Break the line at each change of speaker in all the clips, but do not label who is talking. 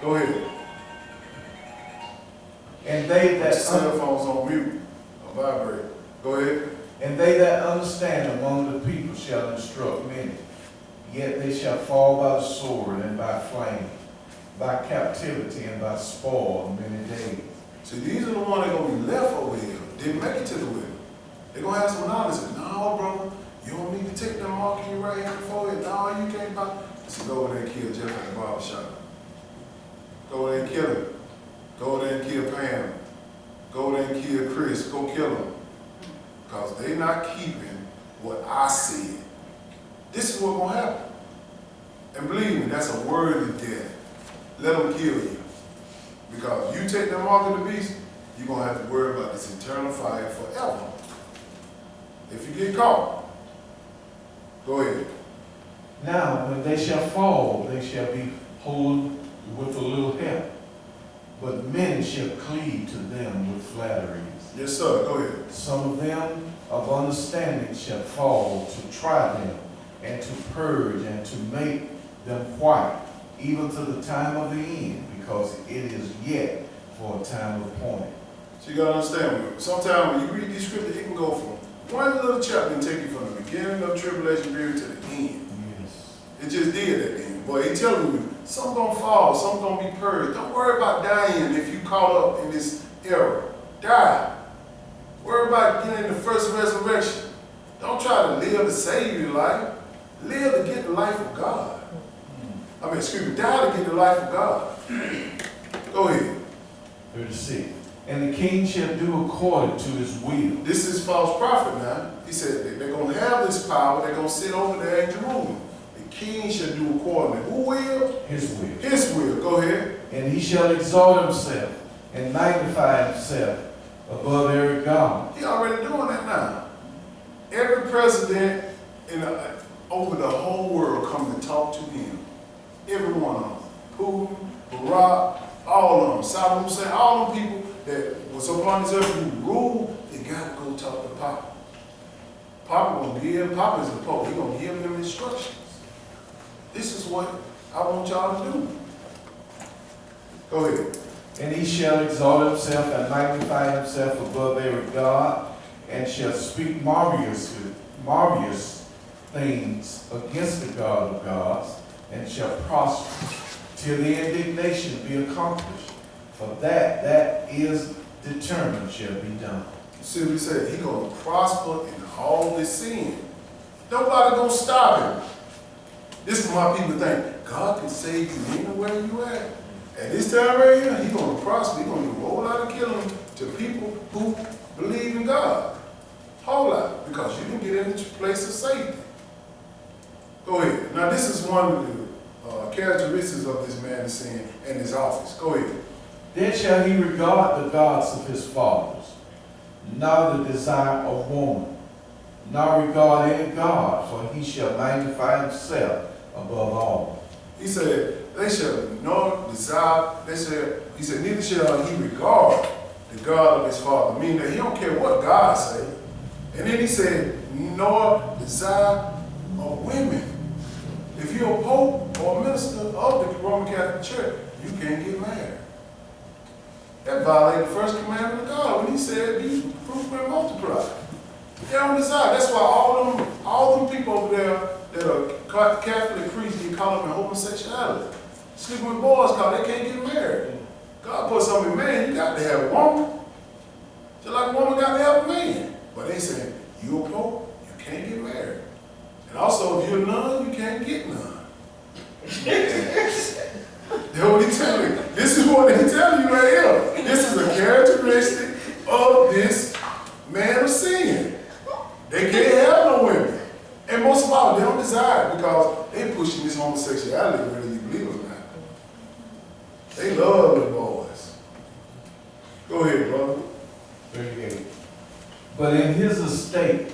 Go ahead.
And they that
Cell phone's on mute or vibrate. Go ahead.
and they that understand among the people shall instruct many. Yet they shall fall by the sword and by flame, by captivity and by spoil many days.
See, these are the ones that are going to be left over here. Didn't make it to the will. They're going to have some knowledge. No, brother, you don't need to take that mark in your right hand before it. No, you can't buy. So go over there and kill Jeff at the barber shop. Go over there and kill him. Go over there and kill Pam. Go over there and kill Chris. Go kill them. Because they're not keeping what I said. This is what's going to happen. And believe me, that's a worthy death. Let them kill you. Because you take the mark of the beast, you're going to have to worry about this eternal fire forever. If you get caught, go ahead.
Now, when they shall fall, they shall be wholly with a little help. But many shall cleave to them with flatteries.
Yes, sir. Go ahead.
Some of them of understanding shall fall to try them, and to purge, and to make them white, even to the time of the end, because it is yet for a time appointed.
So you got to understand, sometimes when you read these scriptures, it can go from one little chapter and take you from the beginning of tribulation period to the end.
Yes.
It just did at the end. Boy, he's telling you, some gonna fall, some gonna be purged. Don't worry about dying if you caught up in this era. Die. Worry about getting the first resurrection. Don't try to live to save your life. Live to get the life of God. Die to get the life of God. Go ahead.
36. And the king shall do according to his will.
This is false prophet now. He said they're going to have this power. They're going to sit over there in Jerusalem. The king shall do accordingly. Who will?
His will.
His will. Go ahead.
And he shall exalt himself and magnify himself above every God.
He already doing that now. Every president over the whole world come to talk to him. Every one of them. Putin, Barack, all of them. Saddam Hussein, all them people that was upon this earth who rule, they got to go talk to Papa. Papa is the Pope. He gonna give them instructions. This is what I want y'all to do. Go ahead.
And he shall exalt himself and magnify himself above every God, and shall speak marvelous things against the God of gods, and shall prosper till the indignation be accomplished. For that is determined shall be done.
See what he said? He gonna prosper in all this sin. Nobody gonna stop him. This is why people think God can save you anywhere you at. At this time right here, he's gonna prosper. He's gonna do a whole lot of killing to people who believe in God. Whole lot, because you can get into a place of safety. Go ahead. Now this is one of the characteristics of this man is saying in his office. Go ahead.
Then shall he regard the gods of his fathers, nor the desire of woman, nor regard any God, for he shall magnify himself above all.
He said, they shall not desire, he said, neither shall he regard the God of his father, meaning that he don't care what God say. And then he said, nor desire of women. If you're a pope or a minister of the Roman Catholic Church, you can't get married. That violated the first commandment of God when he said, be fruitful and multiply. They don't desire. That's why all them people over there that are Catholic priests, you call them homosexuality. Sleeping with boys because they can't get married. God put something in man, you got to have a woman. Just like a woman got to have a man. But they saying, you're a pope, you can't get married. And also, if you're a nun, you can't get none. That's what he telling you. This is what they tell you right here. This is a characteristic of this man of sin. They can't have no women. And most of all, they don't desire it because they pushing this homosexuality, whether you believe it or not. They love the boys. Go ahead, brother.
38. But in his estate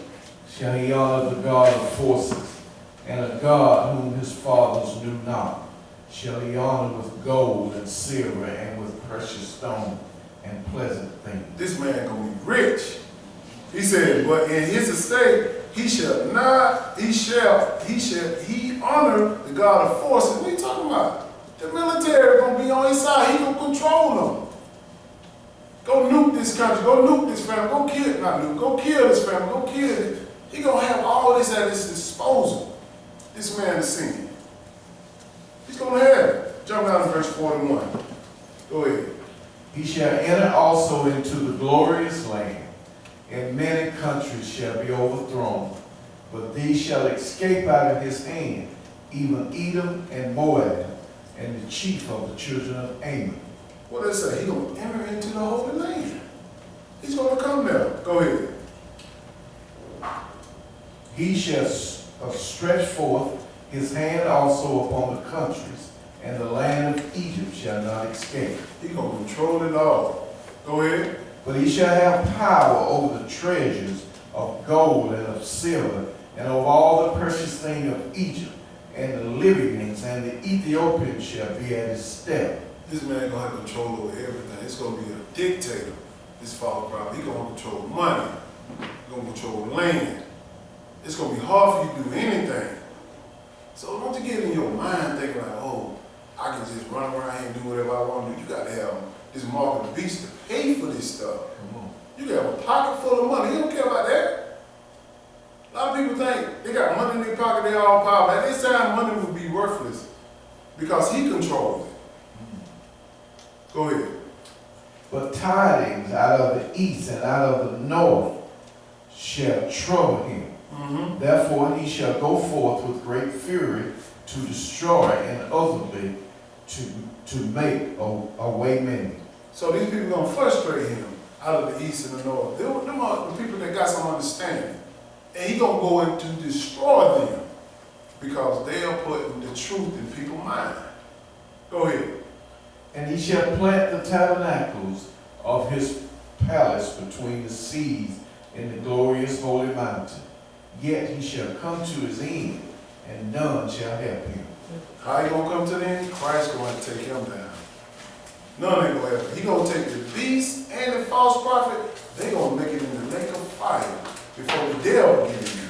shall he honor the God of forces, and a God whom his fathers knew not shall he honor with gold and silver and with precious stones and pleasant things.
This man gonna be rich. He said, but in his estate he honor the God of forces. What are you talking about? The military gonna be on his side. He gonna control them. Go nuke this country. Go nuke this family. Go kill, not nuke. Go kill this family. Go kill it. He gonna have all this at his disposal. This man is singing. He's gonna have it. Jump down to verse 41. Go ahead.
He shall enter also into the glorious land, and many countries shall be overthrown. But these shall escape out of his hand, even Edom and Moab, and the chief of the children of Ammon.
What does it say? He's gonna enter into the Holy Land. He's gonna come there. Go ahead.
He shall stretch forth his hand also upon the countries, and the land of Egypt shall not escape.
He's gonna control it all. Go ahead.
But he shall have power over the treasures of gold and of silver, and over all the precious things of Egypt, and the Libyans and the Ethiopians shall be at his step.
This man gonna have control over everything. It's gonna be a dictator. This false prophet. He's gonna control money. He's gonna control land. It's gonna be hard for you to do anything. So don't you get in your mind thinking like, oh, I can just run around here and do whatever I want to do. You gotta have this mark of the beast to pay for this stuff. You got a pocket full of money. You don't care about that. A lot of people think they got money in their pocket, they all powerful. At this time, money would be worthless because he controls it. Go ahead.
But tidings out of the east and out of the north shall trouble him. Therefore he shall go forth with great fury to destroy and utterly to make a way many.
So these people gonna frustrate him out of the east and the north. Them are the people that got some understanding. And he gonna go in to destroy them because they are putting the truth in people's mind. Go ahead.
And he shall plant the tabernacles of his palace between the seas in the glorious holy mountain. Yet he shall come to his end, and none shall help him.
How he gonna come to the end? Christ gonna take him down. None ain't gonna help him. He gonna take the beast and the false prophet. They gonna make it in the lake of fire before the devil get in there.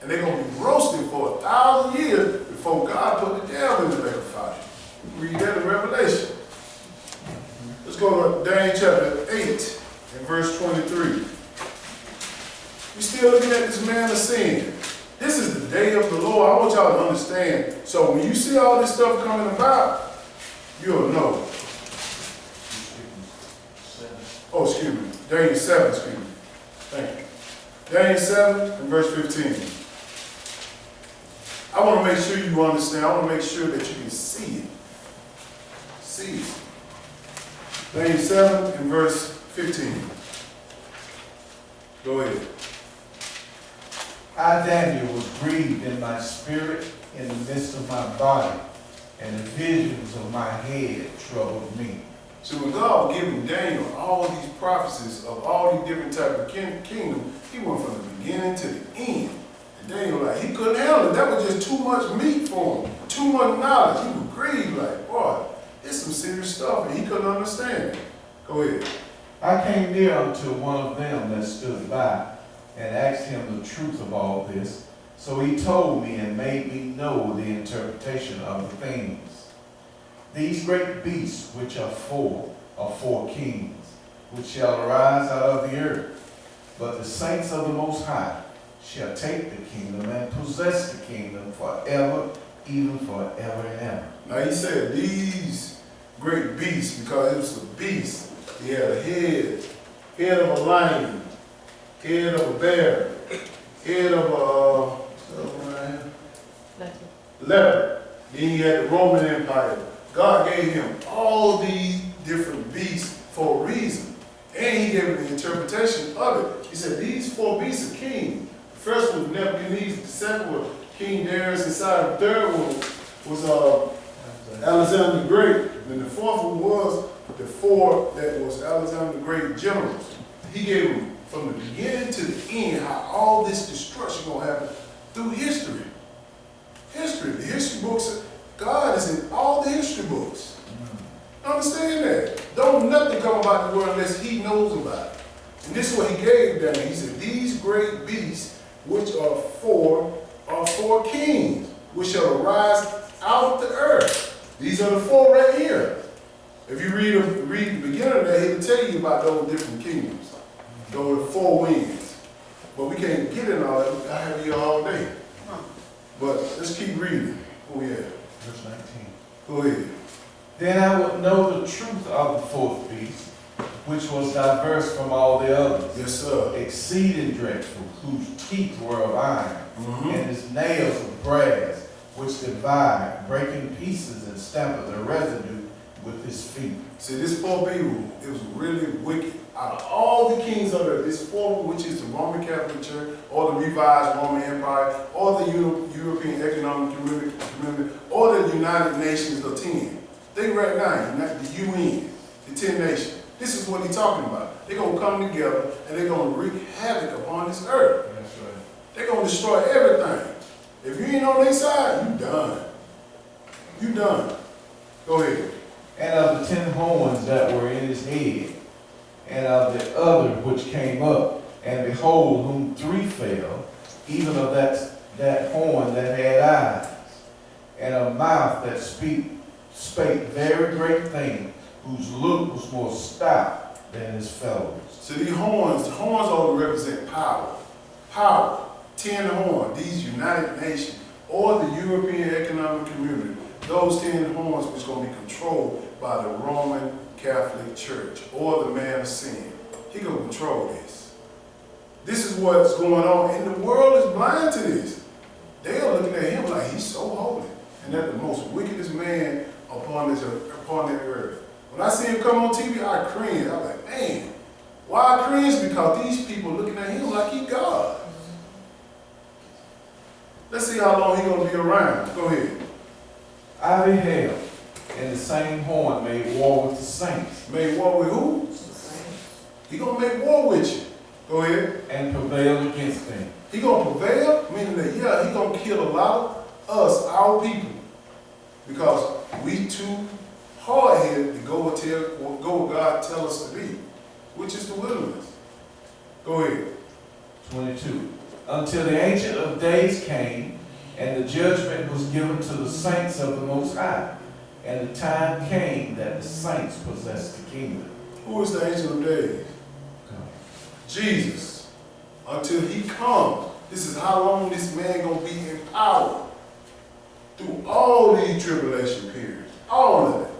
And they're gonna be roasted for 1,000 years before God put the devil in the lake of fire. Read that in Revelation. Let's go to Daniel chapter 8 and verse 23. We're still looking at this man of sin. This is the day of the Lord. I want y'all to understand. So when you see all this stuff coming about, you'll know. Oh, excuse me. Daniel 7, excuse me. Thank you. Daniel 7 and verse 15. I want to make sure you understand. I want to make sure that you can see it. See it. Daniel 7 and verse 15. Go ahead.
I, Daniel, was grieved in my spirit in the midst of my body, and the visions of my head troubled me.
So when God was giving Daniel all these prophecies of all these different types of kingdom, he went from the beginning to the end. And Daniel, like, he couldn't handle it. That was just too much meat for him, too much knowledge. He was grieved, like, boy, it's some serious stuff, and he couldn't understand it. Go ahead.
I came near unto one of them that stood by, and asked him the truth of all this. So he told me and made me know the interpretation of the things. These great beasts which are four kings, which shall arise out of the earth. But the saints of the Most High shall take the kingdom and possess the kingdom forever, even forever and ever.
Now he said these great beasts, because it was a beast. He had a head of a lion, head of a bear, head of a leopard. Then he had the Roman Empire. God gave him all these different beasts for a reason. And he gave him the interpretation of it. He said these four beasts are kings. The first one was Nebuchadnezzar, the second was King Darius, inside the third one was Alexander the Great. And the fourth one was the four that was Alexander the Great generals. He gave him from the beginning to the end how all this destruction gonna happen through history. History, the history books, God is in all the history books. Understand that. Don't nothing come about the world unless he knows about it. And this is what he gave them. He said, these great beasts, which are four kings, which shall arise out of the earth. These are the four right here. If you read the beginning of that, he'll tell you about those different kingdoms, those four winds. But we can't get in all that. I have you all day. But let's keep reading. Oh yeah.
Verse 19.
Go ahead.
Then I would know the truth of the fourth beast, which was diverse from all the others,
Yes, sir.
exceeding dreadful, whose teeth were of iron,
Mm-hmm.
and his nails of brass, which divide, break in pieces, and stamp the residue with his feet.
See, this four people, it was really wicked. Out of all the kings of earth, this fourth, which is the Roman Catholic Church, or the revised Roman Empire, or the European Economic Community, or the United Nations of 10. They right now, the UN, the 10 nations. This is what he's talking about. They're going to come together and they're going to wreak havoc upon this earth.
That's right.
They're going to destroy everything. If you ain't on their side, you done. You done. Go ahead.
And of the 10 horns that were in his head, and of the other which came up, and behold, whom 3 fell, even of that horn that had eyes, and a mouth that spake very great things, whose look was more stout than his fellows.
So these horns, the horns only represent power. Power. 10 horns, these United Nations, or the European Economic Community, those 10 horns was going to be controlled by the Roman Catholic Church, or the man of sin. He going to control this. This is what's going on, and the world is blind to this. They are looking at him like he's so holy, and that the most wickedest man upon the earth. When I see him come on TV, I cringe. I'm like, man, why I cringe? Because these people looking at him like he God. Let's see how long he's going to be around. Go ahead.
I beheld, and the same horn made war with the saints,
Made war with who? He going to make war with you. Go ahead.
and prevailed against them.
He going to prevail, meaning that, yeah, he going to kill a lot of us, our people. Because we too hard-headed to go where God tell us to be, which is the wilderness. Go ahead.
22. Until the Ancient of Days came, and the judgment was given to the saints of the Most High. And the time came that the saints possessed the kingdom.
Who is the Ancient of Days? Jesus. Until he comes. This is how long this man going to be in power. Through all these tribulation periods. All of it.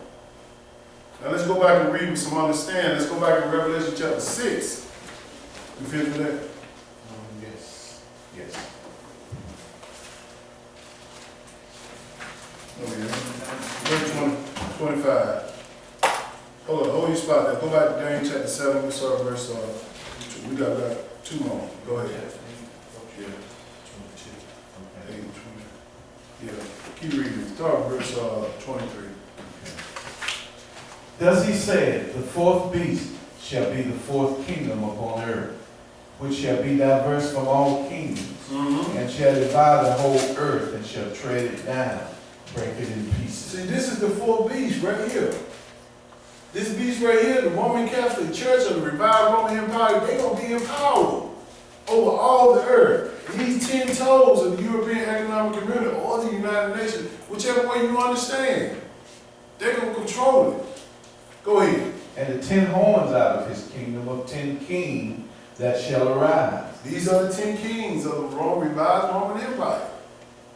Now let's go back and read with some understanding. Let's go back in Revelation chapter 6. You finished with that?
Yes. Yes.
Oh, yeah. Verse 25. Hold your spot there. Go back to Daniel chapter 7. We saw verse, we got 2 more. Go ahead. Yeah. 8, 20. Yeah. Keep reading. Start with verse 23.
Thus he said, the fourth beast shall be the fourth kingdom upon earth, which shall be diverse from all kingdoms,
Mm-hmm.
and shall divide the whole earth, and shall tread it down, break it in pieces.
See, this is the fourth beast right here. This beast right here, the Roman Catholic Church or the revived Roman Empire, they gonna be in power over all the earth. And these 10 toes of the European Economic Community or the United Nations, whichever way you understand, they're gonna control it. Go ahead.
And the 10 horns out of his kingdom of 10 kings that shall arise.
These are the 10 kings of the revised Roman Empire.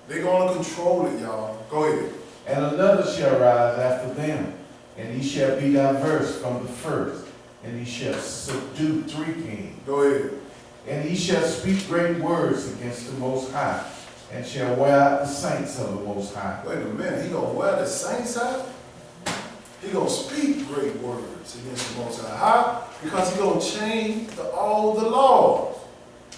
They're gonna control it, y'all. Go ahead.
And another shall rise after them, and he shall be diverse from the first, and he shall subdue 3 kings.
Go ahead.
And he shall speak great words against the Most High, and shall wear out the saints of the Most High.
Wait a minute, he gonna wear the saints out? He gonna speak great words against the Most High. How? Because he gonna change all the laws.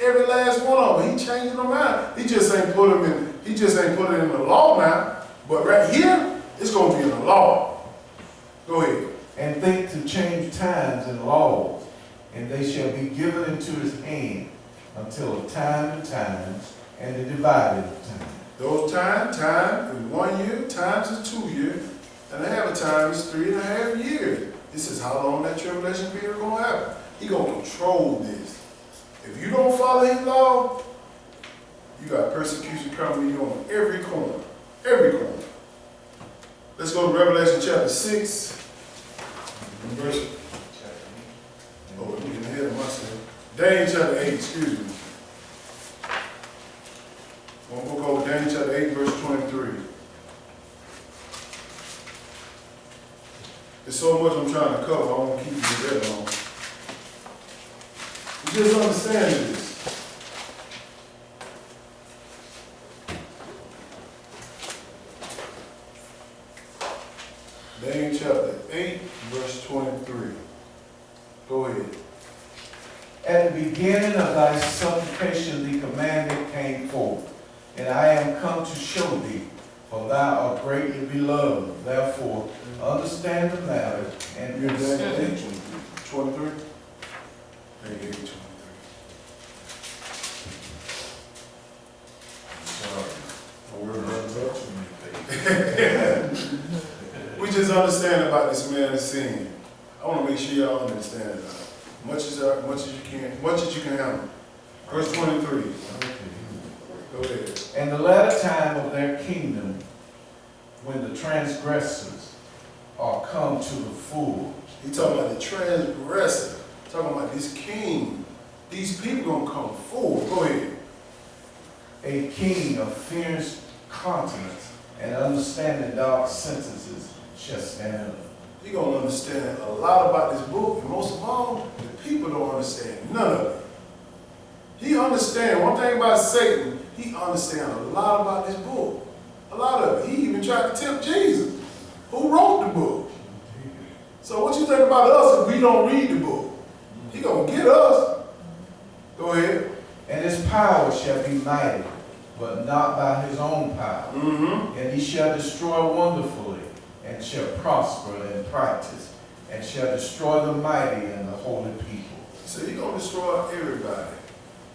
Every last one of them, he changing them out. He just ain't put them in. He just ain't put it in the law now. But right here, it's gonna be in the law. Go ahead.
And think to change times and laws, and they shall be given into his hand until a time and times, and the divided of time.
Those time is 1 year, times is 2 years, and a half a time is 3.5 years. This is how long that tribulation period gonna happen. He gonna control this. If you don't follow his law, you got persecution coming to you on every corner. Every corner. Let's go to Revelation chapter 6. And verse. Oh, I'm getting ahead of myself. Daniel chapter 8, excuse me. One book over Daniel chapter 8, verse 23. There's so much I'm trying to cover, I won't keep you that long. You just understand this. Daniel chapter 8, verse 23. Go ahead.
At the beginning of thy supplication the commandment came forth, and I am come to show thee, for thou art greatly beloved. Therefore, understand the matter and
You're Daniel 8,
understand.
23? Daniel 8, 23. Sorry. Don't worry about it. We just understand about this man of sin. I want to make sure y'all understand it. Much as you can handle. Verse 23. Go ahead.
And the latter time of their kingdom, when the transgressors are come to the full.
He talking about the transgressor. Talking about this king. These people gonna come forward. Go ahead.
A king of fierce countenance and understanding dark sentences shall stand up.
You're going to understand a lot about this book, and most of all, the people don't understand none of it. He understands, one thing about Satan, he understands a lot about this book. A lot of it. He even tried to tempt Jesus, who wrote the book. So what you think about us if we don't read the book? He going to get us. Go ahead.
And his power shall be mighty, but not by his own power.
Mm-hmm.
And he shall destroy wonderfully, and shall prosper in practice, and shall destroy the mighty and the holy people.
So he's going to destroy everybody,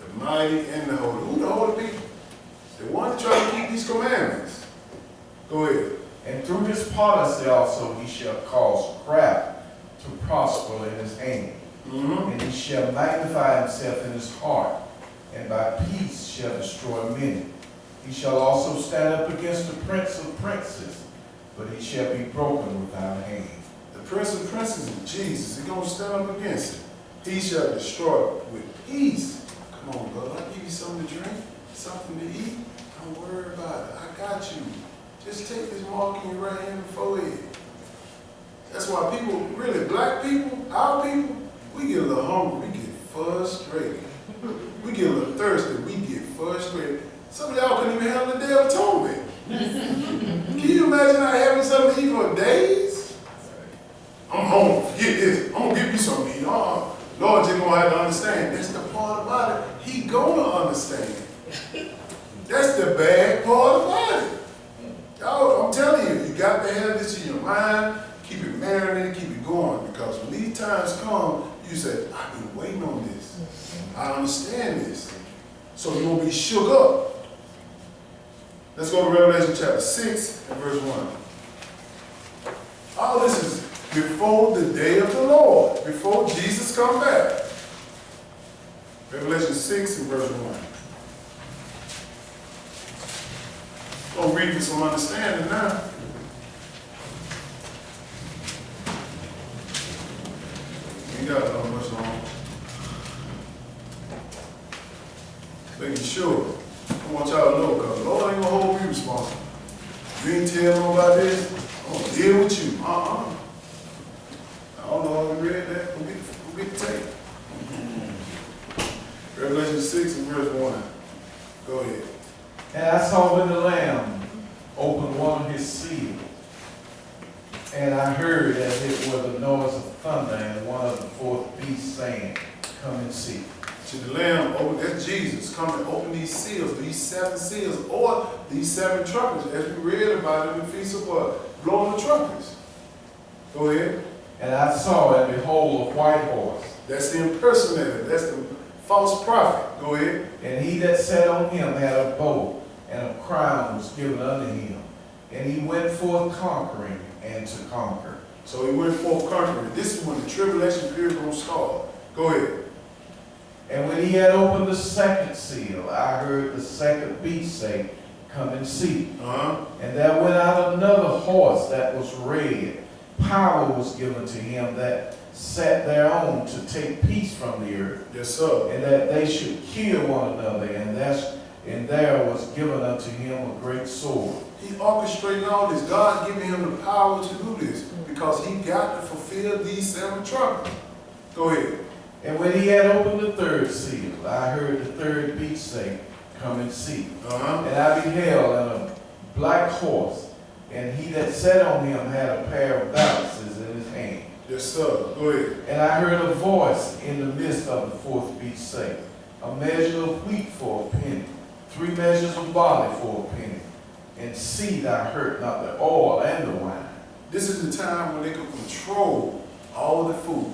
the mighty and the holy. Who the holy people? The ones that try to keep these commandments. Go ahead.
And through his policy also he shall cause craft to prosper in his hand.
Mm-hmm.
And he shall magnify himself in his heart, and by peace shall destroy many. He shall also stand up against the prince of princes, but he shall be broken without hand.
The prince of princes is Jesus. He's going to stand up against him. He shall destroy with peace. Come on, brother. I'll give you something to drink, something to eat. Don't worry about it. I got you. Just take this mark in your right hand and forehead. That's why people, really, black people, our people, we get a little hungry. We get frustrated. We get a little thirsty. We get frustrated. Some of y'all couldn't even handle the Day of Atonement. Can you imagine not having something to eat for days? I'm hungry. Forget this. I'm going to give you something to eat. Lord, you're going to have to understand. That's the part about it. He going to understand. That's the bad part about it. Y'all, I'm telling you, you got to have this in your mind. Keep it marinated, keep it going. Because when these times come, you say, I've been waiting on this. I understand this. So you won't be shook up. Let's go to Revelation chapter 6 and verse 1. All this is before the day of the Lord, before Jesus comes back. Revelation 6 and verse 1. I'll read for some understanding now. We got much longer. Making sure. I want y'all to know, because the Lord ain't going to hold me responsible. You ain't tell me about this, I'm going to deal with you. I don't know if you read that. Go get the tape. Revelation 6 and verse 1. Go ahead.
And I saw when the Lamb opened one of his seals, and I heard as it were the noise of thunder, and one of the fourth beasts saying, Come and see.
To the Lamb, that's Jesus, come and open these seals, these 7 seals, or these 7 trumpets, as we read about in the Feast of what? Blowing the trumpets. Go ahead.
And I saw, and behold, a white horse.
That's the impersonator. That's the false prophet. Go ahead.
And he that sat on him had a bow, and a crown was given unto him. And he went forth conquering and to conquer.
So he went forth conquering. This is when the tribulation period is going to start. Go ahead.
And when he had opened the second seal, I heard the second beast say, Come and see.
Uh-huh.
And there went out another horse that was red. Power was given to him that sat thereon to take peace from the earth,
Yes, sir.
and that they should kill one another. And there was given unto him a great sword.
He orchestrating all this. God giving him the power to do this because he got to fulfill these 7 trumpets. Go ahead.
And when he had opened the third seal, I heard the third beast say, Come and see. And I beheld a black horse, and he that sat on him had a pair of balances in his hand.
Yes, sir. Go ahead.
And I heard a voice in the midst of the fourth beast say, A measure of wheat for a penny, 3 measures of barley for a penny, and see thou hurt not the oil and the wine.
This is the time when they can control all the food,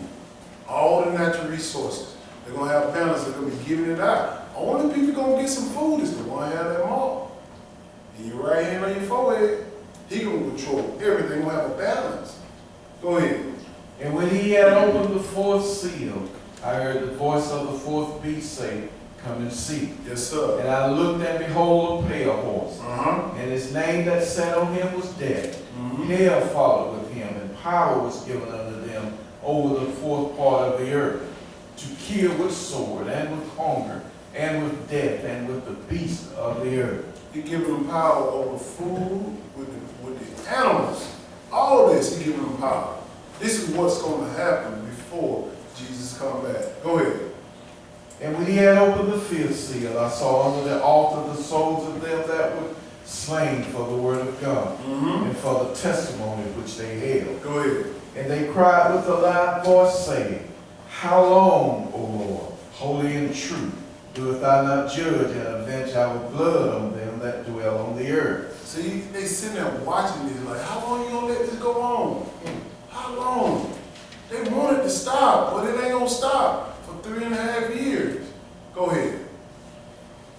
all the natural resources. They're going to have balance. They're going to be giving it out. Only people going to get some food is the one who have that mark. In your right hand on your forehead, he going to control everything. Going to have a balance. Go ahead.
And when he had opened the fourth seal, I heard the voice of the fourth beast say, Come and see.
Yes, sir.
And I looked, and behold, a pale horse.
And
his name that sat on him was Death. Hell followed with him, and power was given unto them over the fourth part of the earth, to kill with sword, and with hunger, and with death, and with the beasts of the earth.
He giving them power over food, with the animals. All this, he giving them power. This is what's going to happen before Jesus come back. Go ahead.
And when he had opened the fifth seal, I saw under the altar the souls of them that were slain for the word of God, and for the testimony which they held.
Go ahead.
And they cried with a loud voice, saying, How long, O Lord, holy and true, doeth thou not judge and avenge our blood on them that dwell on the earth?
See, they sitting there watching this like, how long you going to let this go on? How long? They want it to stop, but it ain't going to stop for 3.5 years. Go ahead.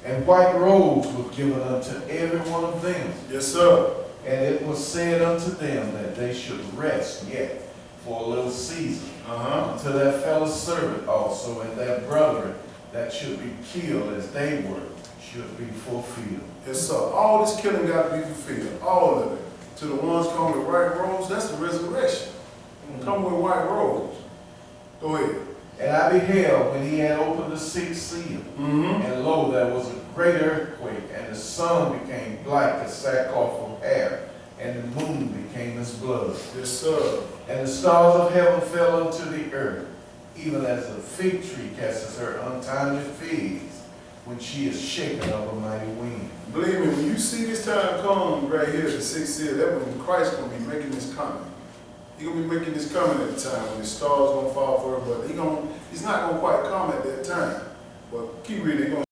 And white robes were given unto every one of them.
Yes, sir.
And it was said unto them that they should rest yet for a little season, until their fellow servant also and their brethren that should be killed as they were should be fulfilled.
Yes, sir. All this killing got to be fulfilled. All of it. To the ones come with white robes, that's the resurrection. Come with white robes. Go ahead.
And I beheld when he had opened the sixth seal, and lo, there was a great earthquake, and the sun became black as sackcloth of hair, and the moon became as blood.
Yes, sir.
And the stars of heaven fell unto the earth, even as a fig tree casts her untimely figs when she is shaken of a mighty wind.
Believe me, when you see this time come right here, the sixth seal, that when Christ going to be making this comment. He's going to be making this comment at the time when the stars going to fall for her, but he's not going to quite come at that time. But keep reading.